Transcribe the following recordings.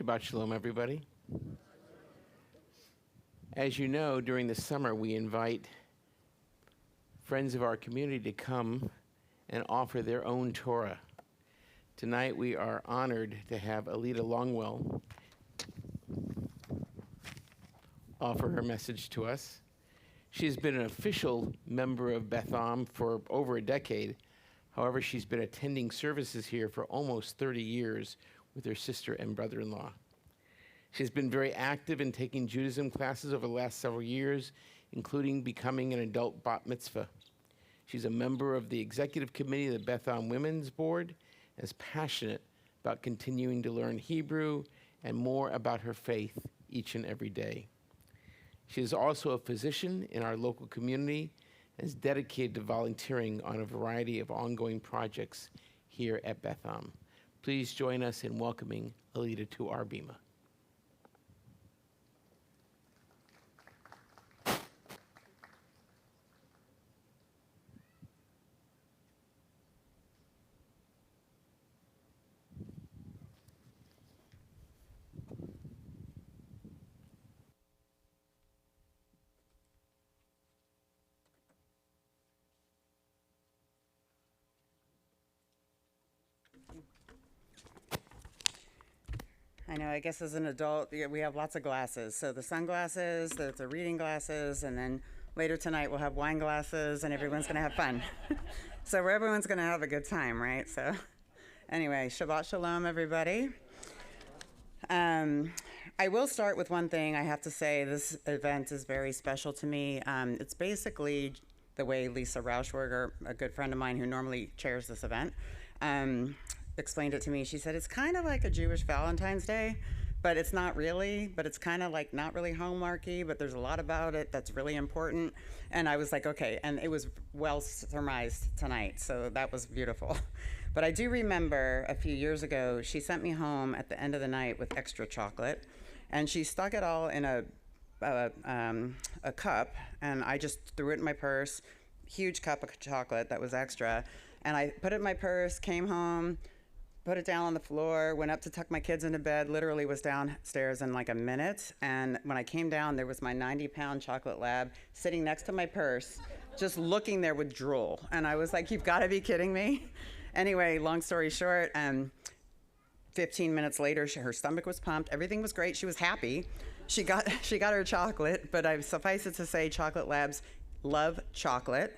Shabbat Shalom, everybody. As you know, during the summer, we invite friends of our community to come and offer their own Torah. Tonight, we are honored to have Aleda Longwell offer her message to us. She has been an official member of Beth for over a decade. However, she's been attending services here for almost 30 years with her sister and brother-in-law. She's been very active in taking Judaism classes over the last several years, including becoming an adult bat mitzvah. She's a member of the executive committee of the Beth Women's Board and is passionate about continuing to learn Hebrew and more about her faith each and every day. She is also a physician in our local community and is dedicated to volunteering on a variety of ongoing projects here at Beth. Please join us in welcoming Aleda to our bima. I know, I guess as an adult, we have lots of glasses. So the sunglasses, the reading glasses, and then later tonight we'll have wine glasses and everyone's gonna have fun. So everyone's gonna have a good time, right? So anyway, Shabbat Shalom, everybody. I will start with one thing. I have to say this event is very special to me. It's basically the way Lisa Rauschberger, a good friend of mine who normally chairs this event, explained it to me. She said, it's kind of like a Jewish Valentine's Day, but it's not really, but it's kind of like not really hallmarky, but there's a lot about it that's really important. And I was like, okay, and it was well surmised tonight, so that was beautiful. But I do remember a few years ago, she sent me home at the end of the night with extra chocolate, and she stuck it all in a cup, and I just threw it in my purse, huge cup of chocolate that was extra, and I put it in my purse, came home, put it down on the floor, went up to tuck my kids into bed, literally was downstairs in like a minute. And when I came down, there was my 90-pound chocolate lab sitting next to my purse, just looking there with drool. And I was like, you've got to be kidding me. Anyway, long story short, 15 minutes later, her stomach was pumped. Everything was great. She was happy. She got her chocolate, but I suffice it to say, chocolate labs love chocolate,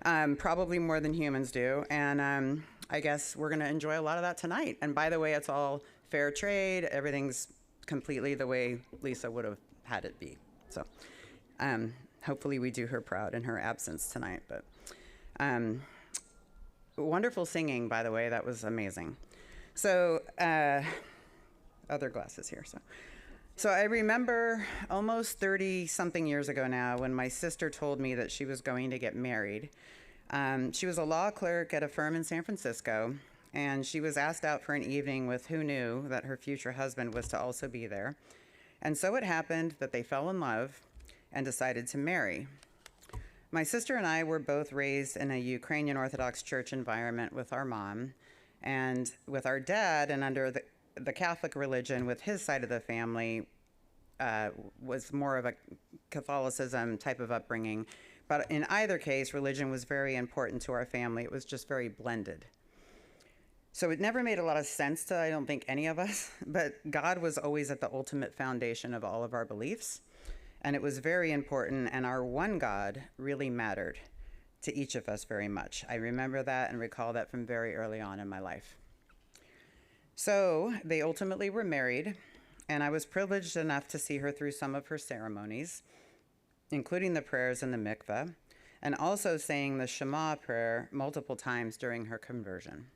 probably more than humans do. And I guess we're going to enjoy a lot of that tonight. And by the way, it's all fair trade. Everything's completely the way Lisa would have had it be. So hopefully we do her proud in her absence tonight. But wonderful singing, by the way. That was amazing. So other glasses here. So I remember almost 30-something years ago now when my sister told me that she was going to get married. She was a law clerk at a firm in San Francisco, and she was asked out for an evening with who knew that her future husband was to also be there. And so it happened that they fell in love and decided to marry. My sister and I were both raised in a Ukrainian Orthodox church environment with our mom, and with our dad, and under the Catholic religion with his side of the family, was more of a Catholicism type of upbringing. But in either case, religion was very important to our family. It was just very blended. So it never made a lot of sense to, I don't think, any of us, but God was always at the ultimate foundation of all of our beliefs. And it was very important, and our one God really mattered to each of us very much. I remember that and recall that from very early on in my life. So they ultimately were married, and I was privileged enough to see her through some of her ceremonies, including the prayers in the mikveh, and also saying the Shema prayer multiple times during her conversion.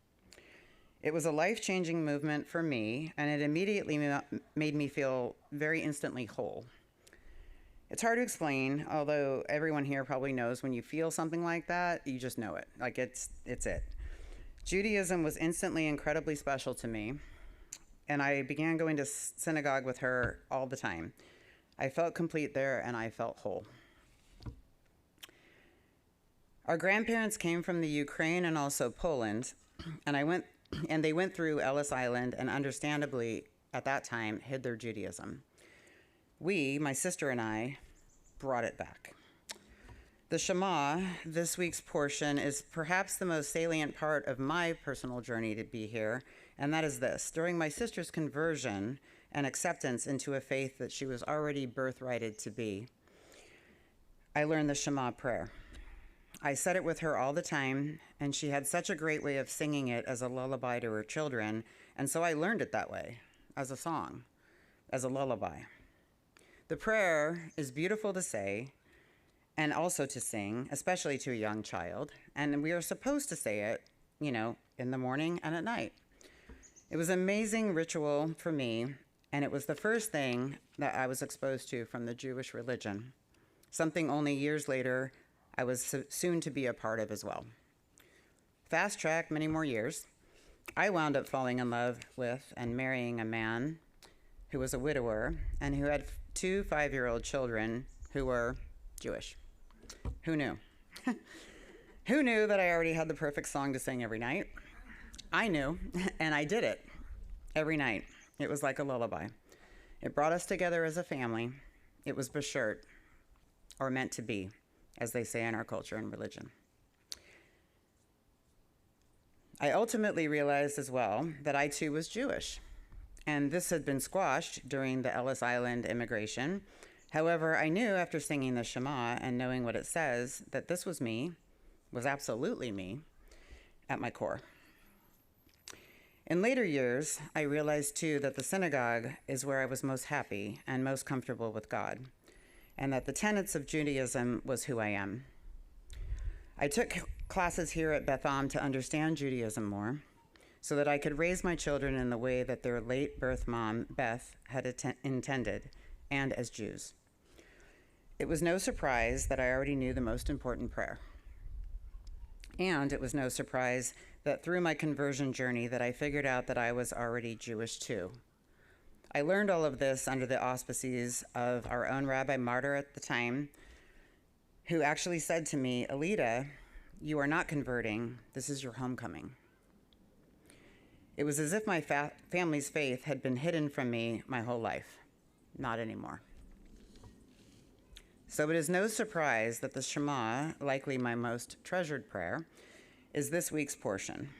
It was a life-changing movement for me, and it immediately made me feel very instantly whole. It's hard to explain, although everyone here probably knows when you feel something like that, you just know it. Like it's it. Judaism was instantly incredibly special to me, and I began going to synagogue with her all the time. I felt complete there, and I felt whole. Our grandparents came from the Ukraine and also Poland, and they went through Ellis Island, and understandably, at that time, hid their Judaism. We, my sister and I, brought it back. The Shema, this week's portion, is perhaps the most salient part of my personal journey to be here, and that is this. During my sister's conversion and acceptance into a faith that she was already birthrighted to be, I learned the Shema prayer. I said it with her all the time, and she had such a great way of singing it as a lullaby to her children, and so I learned it that way, as a song, as a lullaby. The prayer is beautiful to say and also to sing, especially to a young child, and we are supposed to say it, in the morning and at night. It was an amazing ritual for me, and it was the first thing that I was exposed to from the Jewish religion, something only years later I was soon to be a part of as well. Fast track many more years, I wound up falling in love with and marrying a man who was a widower and who had 2 5-year-old children who were Jewish. Who knew? Who knew that I already had the perfect song to sing every night? I knew, and I did it every night. It was like a lullaby. It brought us together as a family. It was beshert, or meant to be, as they say in our culture and religion. I ultimately realized as well that I too was Jewish, and this had been squashed during the Ellis Island immigration. However, I knew after singing the Shema and knowing what it says that this was me, was absolutely me, at my core. In later years, I realized too that the synagogue is where I was most happy and most comfortable with God, and that the tenets of Judaism was who I am. I took classes here at Beth to understand Judaism more, so that I could raise my children in the way that their late birth mom, Beth, had intended, and as Jews. It was no surprise that I already knew the most important prayer. And it was no surprise that through my conversion journey that I figured out that I was already Jewish too. I learned all of this under the auspices of our own Rabbi Martyr at the time, who actually said to me, Aleda, you are not converting, this is your homecoming. It was as if my family's faith had been hidden from me my whole life. Not anymore. So it is no surprise that the Shema, likely my most treasured prayer, is this week's portion.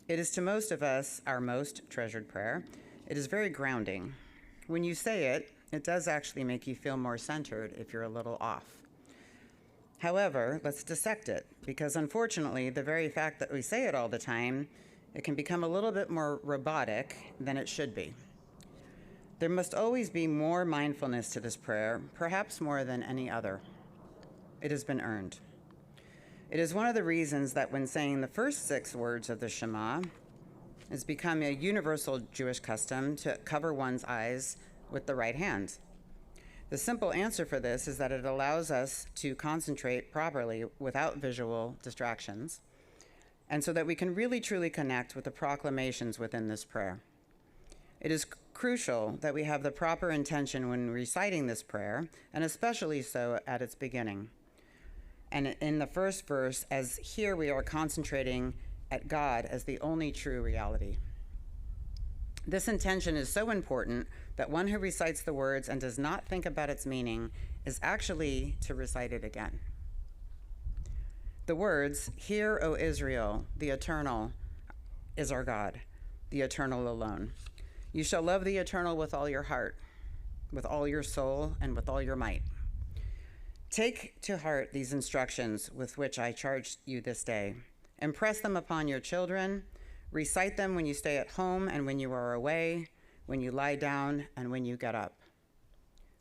It is to most of us our most treasured prayer. It is very grounding. When you say it, it does actually make you feel more centered if you're a little off. However, let's dissect it, because unfortunately, the very fact that we say it all the time, it can become a little bit more robotic than it should be. There must always be more mindfulness to this prayer, perhaps more than any other. It has been earned. It is one of the reasons that when saying the first 6 words of the Shema, it's become a universal Jewish custom to cover one's eyes with the right hand. The simple answer for this is that it allows us to concentrate properly without visual distractions, and so that we can really truly connect with the proclamations within this prayer. It is crucial that we have the proper intention when reciting this prayer, and especially so at its beginning. And in the first verse, as here we are concentrating at God as the only true reality. This intention is so important that one who recites the words and does not think about its meaning is actually to recite it again. The words, "Hear, O Israel, the Eternal is our God, the Eternal alone. You shall love the Eternal with all your heart, with all your soul, and with all your might." Take to heart these instructions with which I charge you this day. Impress them upon your children. Recite them when you stay at home and when you are away, when you lie down and when you get up.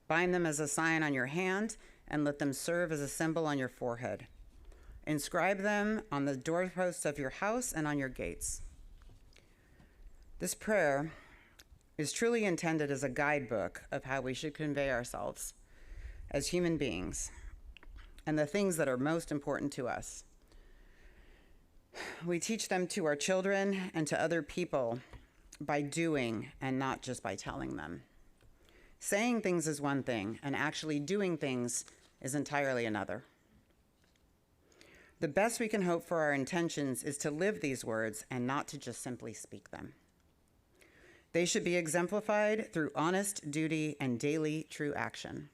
Bind them as a sign on your hand and let them serve as a symbol on your forehead. Inscribe them on the doorposts of your house and on your gates. This prayer is truly intended as a guidebook of how we should convey ourselves as human beings and the things that are most important to us. We teach them to our children and to other people by doing and not just by telling them. Saying things is one thing, and actually doing things is entirely another. The best we can hope for our intentions is to live these words and not to just simply speak them. They should be exemplified through honest duty and daily true action.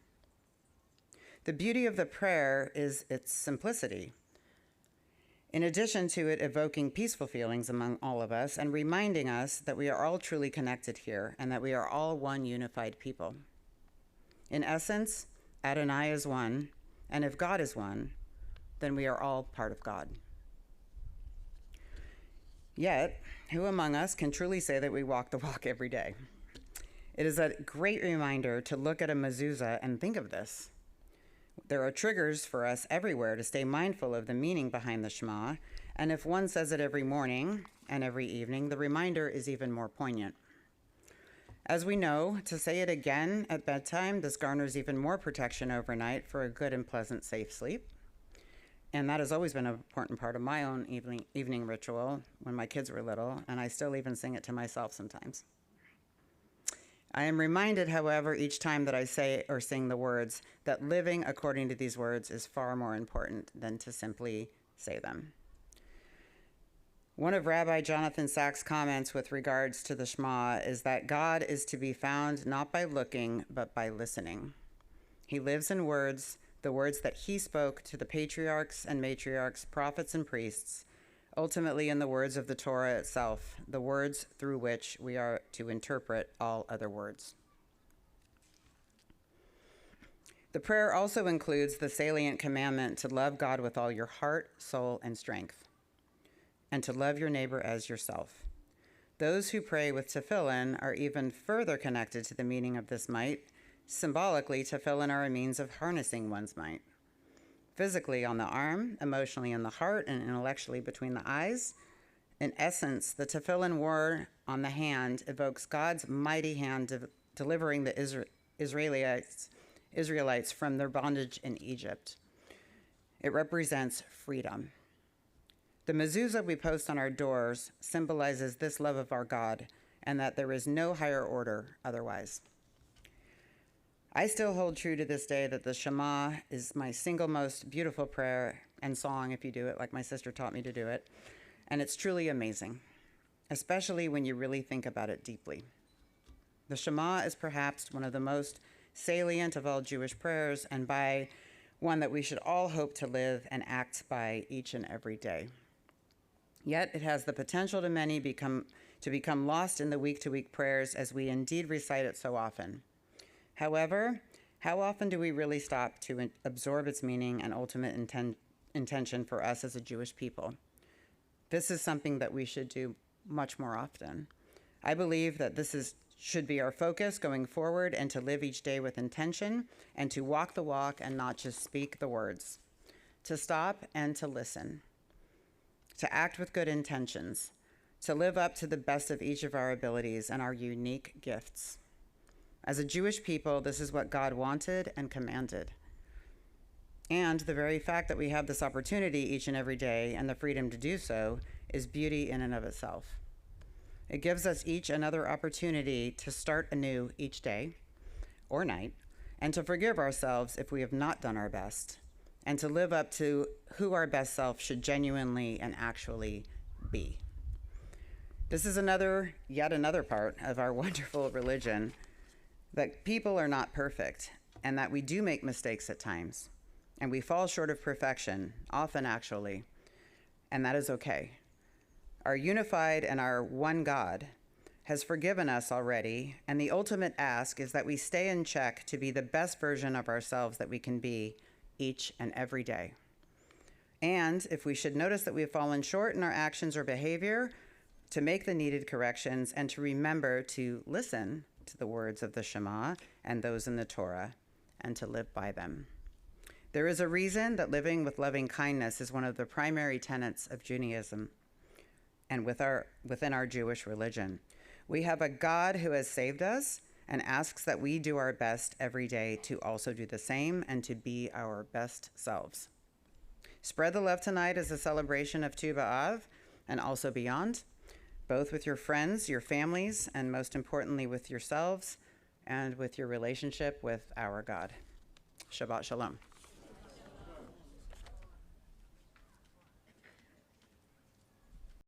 The beauty of the prayer is its simplicity. In addition to it evoking peaceful feelings among all of us and reminding us that we are all truly connected here and that we are all one unified people. In essence, Adonai is one, and if God is one, then we are all part of God. Yet, who among us can truly say that we walk the walk every day? It is a great reminder to look at a mezuzah and think of this. There are triggers for us everywhere to stay mindful of the meaning behind the Shema, and if one says it every morning and every evening, the reminder is even more poignant. As we know, to say it again at bedtime, this garners even more protection overnight for a good and pleasant, safe sleep. And that has always been an important part of my own evening ritual when my kids were little, and I still even sing it to myself sometimes. I am reminded, however, each time that I say or sing the words, that living according to these words is far more important than to simply say them. One of Rabbi Jonathan Sachs' comments with regards to the Shema is that God is to be found not by looking, but by listening. He lives in words, the words that he spoke to the patriarchs and matriarchs, prophets and priests, ultimately in the words of the Torah itself, the words through which we are to interpret all other words. The prayer also includes the salient commandment to love God with all your heart, soul, and strength, and to love your neighbor as yourself. Those who pray with tefillin are even further connected to the meaning of this might. Symbolically, tefillin are a means of harnessing one's might. Physically on the arm, emotionally in the heart, and intellectually between the eyes. In essence, the tefillin worn on the hand evokes God's mighty hand delivering the Israelites from their bondage in Egypt. It represents freedom. The mezuzah we post on our doors symbolizes this love of our God and that there is no higher order otherwise. I still hold true to this day that the Shema is my single most beautiful prayer and song if you do it like my sister taught me to do it. And it's truly amazing, especially when you really think about it deeply. The Shema is perhaps one of the most salient of all Jewish prayers and by one that we should all hope to live and act by each and every day. Yet it has the potential to many to become lost in the week-to-week prayers as we indeed recite it so often. However, how often do we really stop to absorb its meaning and ultimate intention for us as a Jewish people? This is something that we should do much more often. I believe that should be our focus going forward and to live each day with intention and to walk the walk and not just speak the words, to stop and to listen, to act with good intentions, to live up to the best of each of our abilities and our unique gifts. As a Jewish people, this is what God wanted and commanded. And the very fact that we have this opportunity each and every day and the freedom to do so is beauty in and of itself. It gives us each another opportunity to start anew each day or night and to forgive ourselves if we have not done our best and to live up to who our best self should genuinely and actually be. This is yet another part of our wonderful religion, that people are not perfect and that we do make mistakes at times and we fall short of perfection, often actually, and that is okay. Our unified and our one God has forgiven us already, and the ultimate ask is that we stay in check to be the best version of ourselves that we can be each and every day. And if we should notice that we have fallen short in our actions or behavior, to make the needed corrections and to remember to listen to the words of the Shema and those in the Torah, and to live by them. There is a reason that living with loving kindness is one of the primary tenets of Judaism and within our Jewish religion. We have a God who has saved us and asks that we do our best every day to also do the same and to be our best selves. Spread the love tonight as a celebration of Tu B'Av and also beyond, both with your friends, your families, and most importantly with yourselves and with your relationship with our God. Shabbat Shalom.